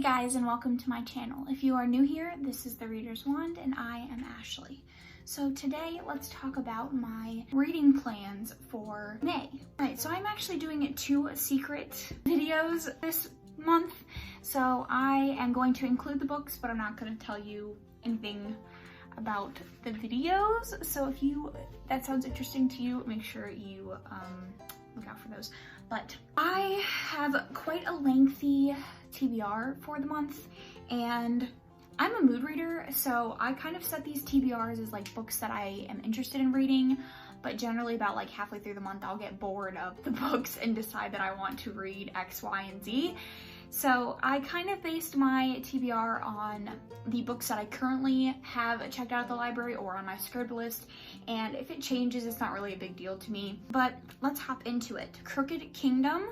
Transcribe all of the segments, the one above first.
guys, and welcome to my channel. If you are new here, this is the Reader's Wand and I am Ashley. So today let's talk about my reading plans for May. Alright, so I'm actually doing 2 secret videos this month. So I am going to include the books, but I'm not going to tell you anything about the videos. So if that sounds interesting to you, make sure you look out for those. But I have quite a lengthy TBR for the month, and I'm a mood reader, so I kind of set these TBRs as like books that I am interested in reading, but generally about like halfway through the month I'll get bored of the books and decide that I want to read X, Y, and Z. So I kind of based my TBR on the books that I currently have checked out at the library or on my Scribd list, and if it changes, it's not really a big deal to me. But let's hop into it. Crooked Kingdom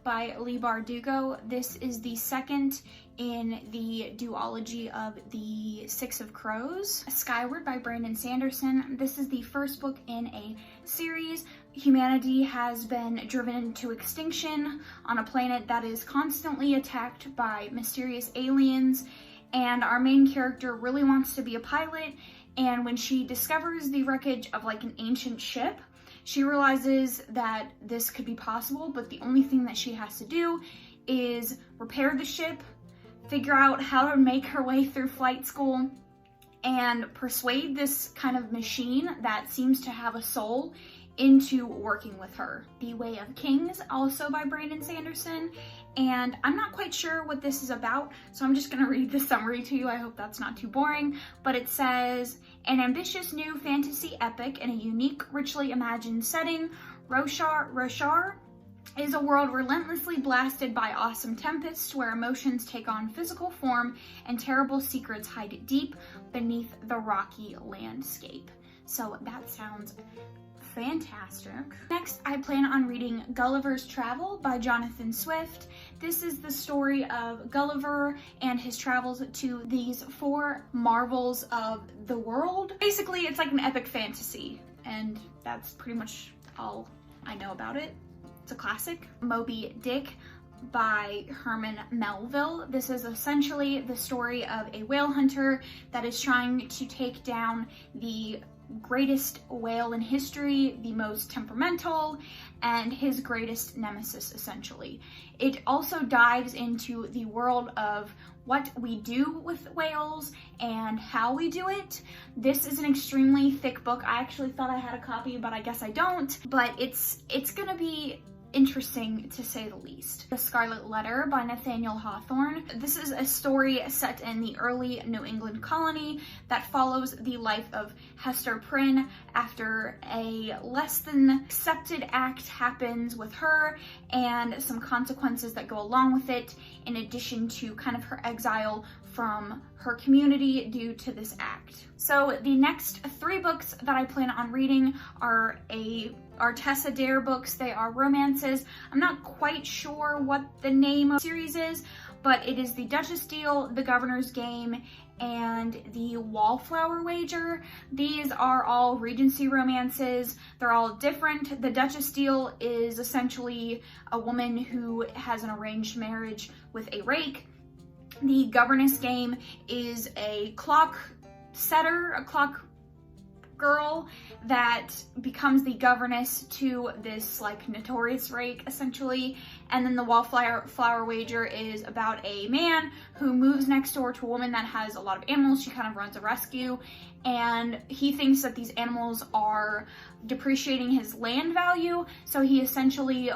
by Leigh Bardugo. This is the second in the duology of the Six of Crows. Skyward by Brandon Sanderson. This is the first book in a series. Humanity has been driven to extinction on a planet that is constantly attacked by mysterious aliens, and our main character really wants to be a pilot, and when she discovers the wreckage of like an ancient ship, she realizes that this could be possible, but the only thing that she has to do is repair the ship, figure out how to make her way through flight school, and persuade this kind of machine that seems to have a soul into working with her. The Way of Kings, also by Brandon Sanderson, and I'm not quite sure what this is about, so I'm just gonna read the summary to you. I hope that's not too boring, but it says, an ambitious new fantasy epic in a unique, richly imagined setting, Roshar is a world relentlessly blasted by awesome tempests where emotions take on physical form and terrible secrets hide deep beneath the rocky landscape. So that sounds fantastic. Next, I plan on reading Gulliver's Travel by Jonathan Swift. This is the story of Gulliver and his travels to these 4 marvels of the world. Basically, it's like an epic fantasy, and that's pretty much all I know about it. It's a classic. Moby Dick by Herman Melville. This is essentially the story of a whale hunter that is trying to take down the greatest whale in history, the most temperamental, and his greatest nemesis, essentially. It also dives into the world of what we do with whales and how we do it. This is an extremely thick book. I actually thought I had a copy, but I guess I don't. But it's gonna be interesting to say the least. The Scarlet Letter by Nathaniel Hawthorne. This is a story set in the early New England colony that follows the life of Hester Prynne after a less than accepted act happens with her and some consequences that go along with it, in addition to kind of her exile from her community due to this act. So the next 3 books that I plan on reading are Tessa Dare books. They are romances. I'm not quite sure what the name of the series is, but it is The Duchess Deal, The Governor's Game, and The Wallflower Wager. These are all Regency romances. They're all different. The Duchess Deal is essentially a woman who has an arranged marriage with a rake. The Governess Game is a clock setter, a clock girl that becomes the governess to this like notorious rake, essentially. And then the Wallflower Wager is about a man who moves next door to a woman that has a lot of animals. She kind of runs a rescue, and he thinks that these animals are depreciating his land value, so he essentially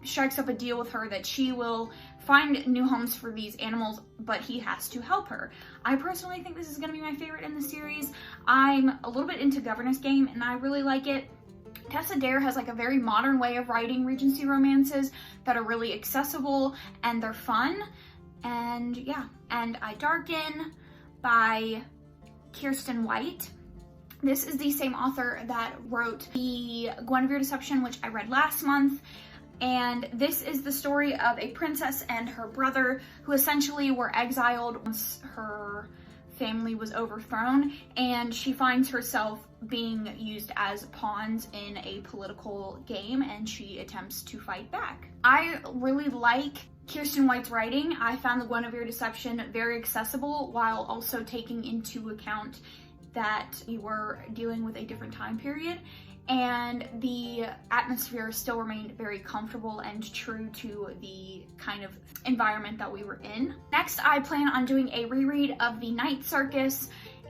strikes up a deal with her that she will find new homes for these animals, but he has to help her. I personally think this is going to be my favorite in the series. I'm a little bit into Governess Game, and I really like it. Tessa Dare has like a very modern way of writing Regency romances that are really accessible and they're fun. And yeah, and I Darken by Kiersten White. This is the same author that wrote the Guinevere Deception, which I read last month. And this is the story of a princess and her brother who essentially were exiled once her family was overthrown, and she finds herself being used as pawns in a political game, and she attempts to fight back. I really like Kirsten White's writing, I found the Guinevere Deception very accessible while also taking into account that we were dealing with a different time period, and the atmosphere still remained very comfortable and true to the kind of environment that we were in. Next, I plan on doing a reread of The Night Circus,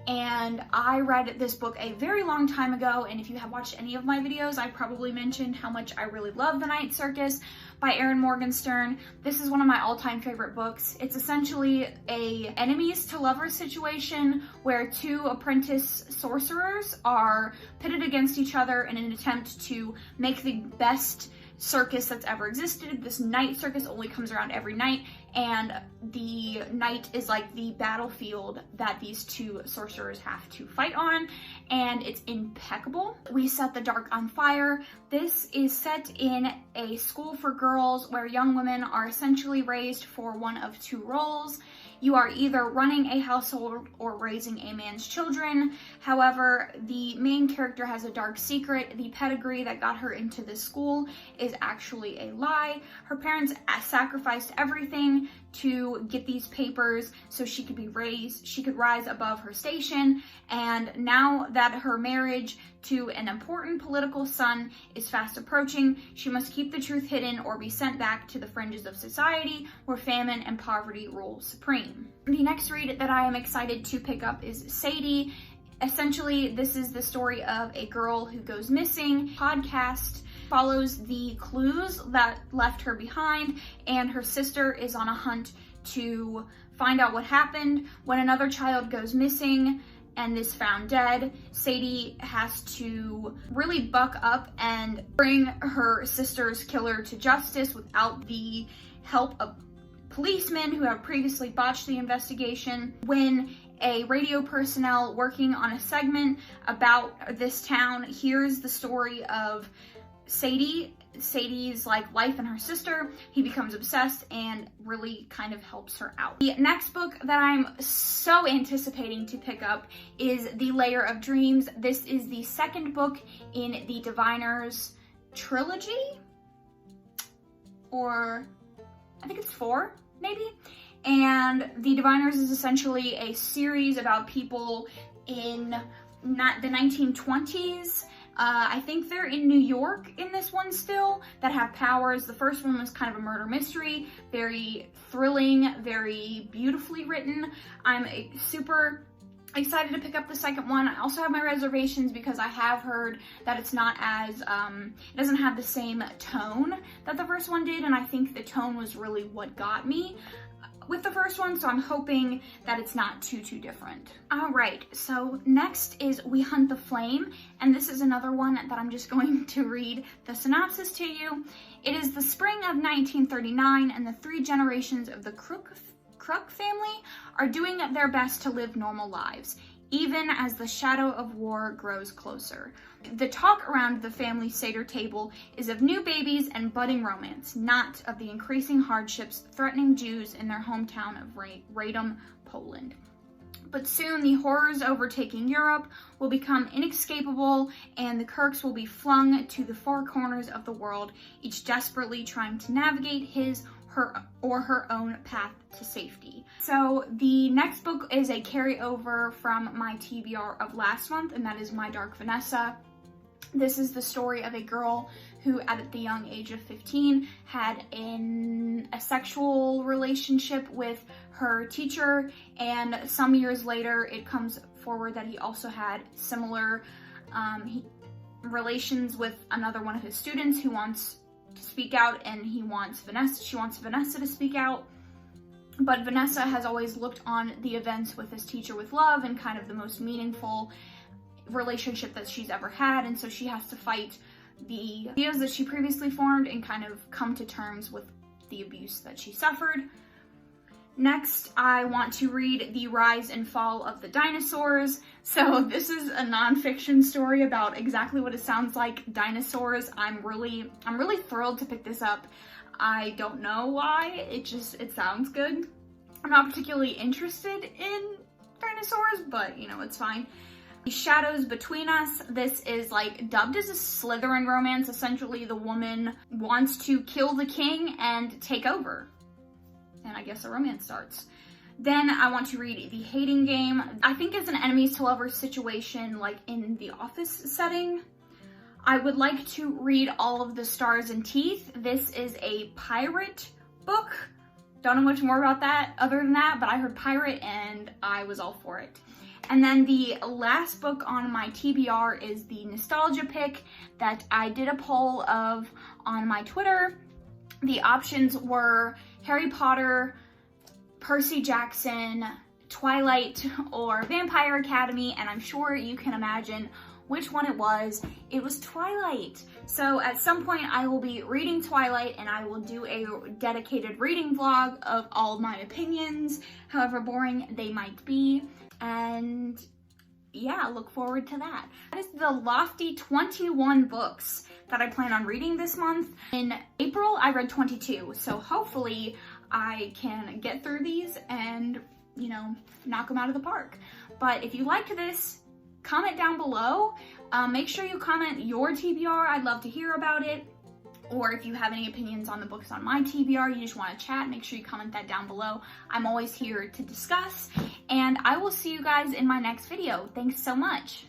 and I read this book a very long time ago, and if you have watched any of my videos, I probably mentioned how much I really love The Night Circus by Erin Morgenstern. This is one of my all-time favorite books. It's essentially a enemies to lovers situation where two apprentice sorcerers are pitted against each other in an attempt to make the best circus that's ever existed. This night circus only comes around every night, and the night is like the battlefield that these two sorcerers have to fight on, and it's impeccable. We set the dark on fire. This is set in a school for girls where young women are essentially raised for one of two roles. You are either running a household or raising a man's children. However, the main character has a dark secret. The pedigree that got her into this school is actually a lie. Her parents sacrificed everything to get these papers so she could be raised, she could rise above her station. And now that her marriage to an important political son is fast approaching, she must keep the truth hidden or be sent back to the fringes of society where famine and poverty rule supreme. The next read that I am excited to pick up is Sadie. Essentially, this is the story of a girl who goes missing. Podcast follows the clues that left her behind, and her sister is on a hunt to find out what happened. When another child goes missing and is found dead, Sadie has to really buck up and bring her sister's killer to justice without the help of policemen who have previously botched the investigation. When a radio personnel working on a segment about this town hears the story of Sadie's like life and her sister, he becomes obsessed and really kind of helps her out. The next book that I'm so anticipating to pick up is The Layer of Dreams. This is the second book in the Diviners trilogy, or I think it's 4, maybe. And The Diviners is essentially a series about people in the 1920s. I think they're in New York in this one still, that have powers. The first one was kind of a murder mystery, very thrilling, very beautifully written. I'm super excited to pick up the second one. I also have my reservations because I have heard that it's not as, it doesn't have the same tone that the first one did, and I think the tone was really what got me with the first one, so I'm hoping that it's not too different. All right, so next is We Hunt the Flame, and this is another one that I'm just going to read the synopsis to you. It is the spring of 1939, and the 3 generations of the Crook family are doing their best to live normal lives, even as the shadow of war grows closer. The talk around the family Seder table is of new babies and budding romance, not of the increasing hardships threatening Jews in their hometown of Radom, Poland. But soon the horrors overtaking Europe will become inescapable, and the Kirks will be flung to the 4 corners of the world, each desperately trying to navigate his or her own path to safety. So the next book is a carryover from my TBR of last month, and that is My Dark Vanessa. This is the story of a girl who at the young age of 15 had a sexual relationship with her teacher, and some years later it comes forward that he also had similar relations with another one of his students who wants to speak out, and she wants Vanessa to speak out. But Vanessa has always looked on the events with this teacher with love and kind of the most meaningful relationship that she's ever had, and so she has to fight the ideas that she previously formed and kind of come to terms with the abuse that she suffered. Next, I want to read The Rise and Fall of the Dinosaurs. So this is a nonfiction story about exactly what it sounds like, dinosaurs. I'm really thrilled to pick this up. I don't know why, it sounds good. I'm not particularly interested in dinosaurs, but you know, it's fine. The Shadows Between Us. This is like dubbed as a Slytherin romance. Essentially, the woman wants to kill the king and take over. and I guess a romance starts. Then I want to read The Hating Game. I think it's an enemies to lovers situation, like in the office setting. I would like to read all of the Stars and Teeth. This is a pirate book. Don't know much more about that other than that, but I heard pirate and I was all for it. And then the last book on my TBR is the nostalgia pick that I did a poll of on my Twitter. The options were Harry Potter, Percy Jackson, Twilight, or Vampire Academy, and I'm sure you can imagine which one it was. It was Twilight. So at some point I will be reading Twilight and I will do a dedicated reading vlog of all my opinions, however boring they might be. And yeah, look forward to that. That is the lofty 21 books that I plan on reading this month. In April, I read 22, so hopefully I can get through these and, you know, knock them out of the park. But if you liked this, comment down below. Make sure you comment your TBR. I'd love to hear about it. Or if you have any opinions on the books on my TBR, you just want to chat, make sure you comment that down below. I'm always here to discuss, and I will see you guys in my next video. Thanks so much.